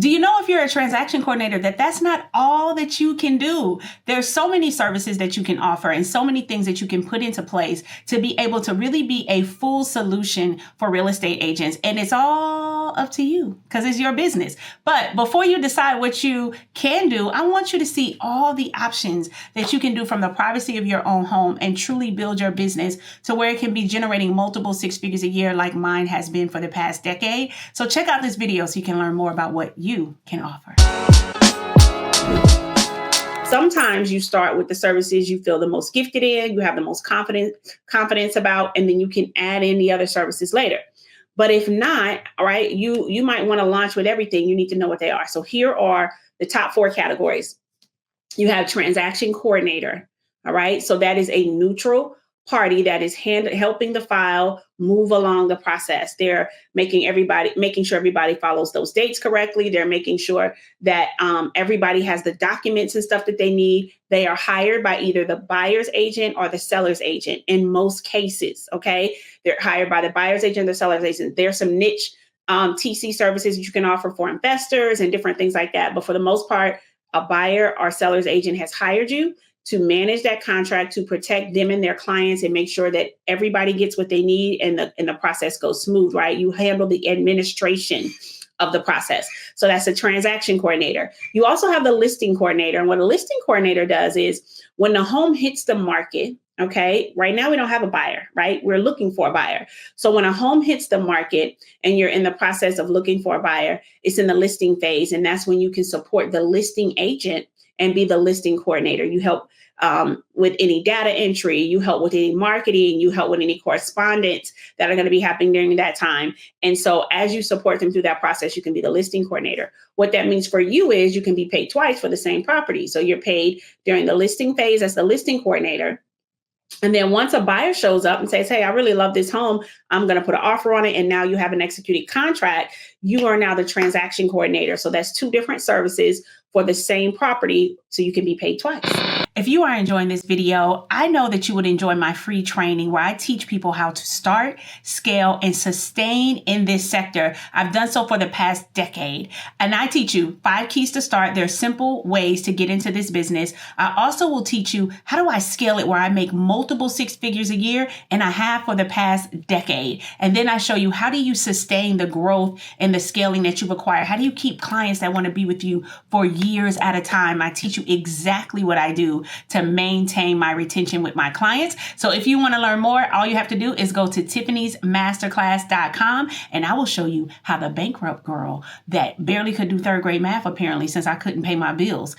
Do you know if you're a transaction coordinator that that's not all that you can do? There's so many services that you can offer and so many things that you can put into place to be able to really be a full solution for real estate agents. And it's all up to you because it's your business. But before you decide what you can do, I want you to see all the options that you can do from the privacy of your own home and truly build your business to where it can be generating multiple six figures a year like mine has been for the past decade. So check out this video so you can learn more about what you can offer. Sometimes you start with the services you feel the most gifted in, you have the most confidence about, and then you can add in the other services later. But if not, all right, you might want to launch with everything. You need to know what they are. So here are the top 4 categories. You have transaction coordinator. All right. So that is a neutral party that is helping the file move along the process. They're making sure everybody follows those dates correctly. They're making sure that everybody has the documents and stuff that they need. They are hired by either the buyer's agent or the seller's agent in most cases. Okay. They're hired by the buyer's agent, the seller's agent. There's some niche TC services that you can offer for investors and different things like that. But for the most part, a buyer or seller's agent has hired you to manage that contract, to protect them and their clients and make sure that everybody gets what they need and the process goes smooth, right? You handle the administration of the process. So that's a transaction coordinator. You also have the listing coordinator. And what a listing coordinator does is when the home hits the market, okay, right now we don't have a buyer, right? We're looking for a buyer. So when a home hits the market and you're in the process of looking for a buyer, it's in the listing phase. And that's when you can support the listing agent and be the listing coordinator. You help with any data entry, you help with any marketing, you help with any correspondence that are going to be happening during that time. And so as you support them through that process, you can be the listing coordinator. What that means for you is you can be paid twice for the same property. So you're paid during the listing phase as the listing coordinator. And then once a buyer shows up and says, hey, I really love this home, I'm going to put an offer on it. And now you have an executed contract. You are now the transaction coordinator. So that's 2 different services for the same property. So you can be paid twice. If you are enjoying this video, I know that you would enjoy my free training where I teach people how to start, scale, and sustain in this sector. I've done so for the past decade. And I teach you 5 keys to start. There are simple ways to get into this business. I also will teach you how do I scale it where I make multiple 6 figures a year, and I have for the past decade. And then I show you how do you sustain the growth and the scaling that you've acquired. How do you keep clients that want to be with you for years at a time? I teach you exactly what I do to maintain my retention with my clients. So if you want to learn more, all you have to do is go to tiffany'smasterclass.com and I will show you how the bankrupt girl that barely could do 3rd grade math, apparently, since I couldn't pay my bills,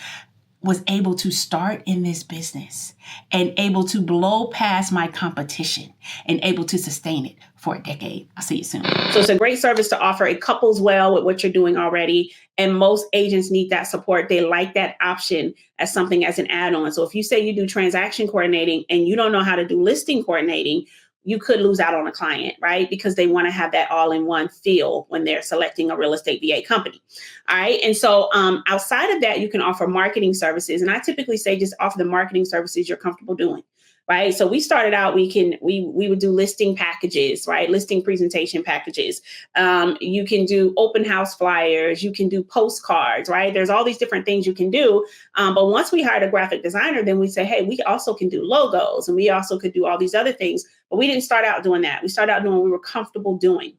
was able to start in this business and able to blow past my competition and able to sustain it for a decade. I'll see you soon. So it's a great service to offer. It couples well with what you're doing already. And most agents need that support. They like that option as something as an add-on. So if you say you do transaction coordinating and you don't know how to do listing coordinating, you could lose out on a client, right? Because they want to have that all-in-one feel when they're selecting a real estate VA company. All right. And so outside of that, you can offer marketing services. And I typically say just offer the marketing services you're comfortable doing. Right. So we started out, we would do listing packages, right? Listing presentation packages. You can do open house flyers. You can do postcards, right? There's all these different things you can do. But once we hired a graphic designer, then we say, hey, we also can do logos and we also could do all these other things. But we didn't start out doing that. We started out doing what we were comfortable doing.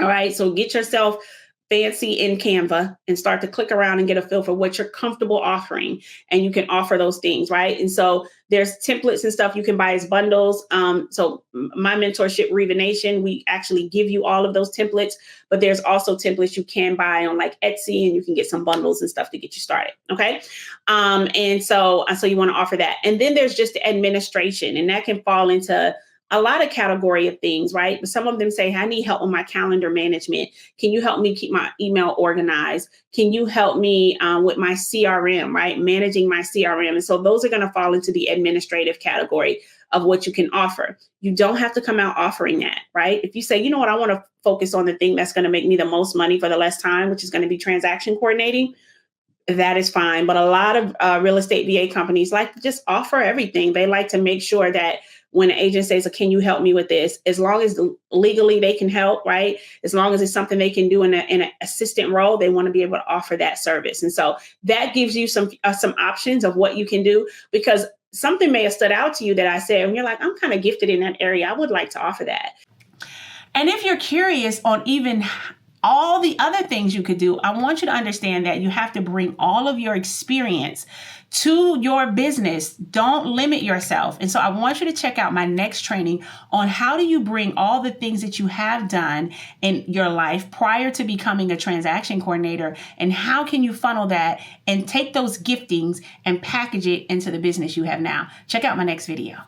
All right. So get yourself fancy in Canva and start to click around and get a feel for what you're comfortable offering. And you can offer those things, right? And so there's templates and stuff you can buy as bundles. So my mentorship, Revenation, we actually give you all of those templates, but there's also templates you can buy on like Etsy and you can get some bundles and stuff to get you started. Okay. And so you want to offer that. And then there's just the administration, and that can fall into a lot of category of things, right? But some of them say, I need help with my calendar management. Can you help me keep my email organized? Can you help me with my CRM, right? Managing my CRM. And so those are going to fall into the administrative category of what you can offer. You don't have to come out offering that, right? If you say, you know what, I want to focus on the thing that's going to make me the most money for the less time, which is going to be transaction coordinating, that is fine. But a lot of real estate VA companies like to just offer everything. They like to make sure that when an agent says, can you help me with this? As long as legally they can help, right? As long as it's something they can do in an assistant role, they want to be able to offer that service. And so that gives you some options of what you can do, because something may have stood out to you that I said, and you're like, I'm kind of gifted in that area. I would like to offer that. And if you're curious on even all the other things you could do, I want you to understand that you have to bring all of your experience to your business. Don't limit yourself. And so I want you to check out my next training on how do you bring all the things that you have done in your life prior to becoming a transaction coordinator, and how can you funnel that and take those giftings and package it into the business you have now. Check out my next video.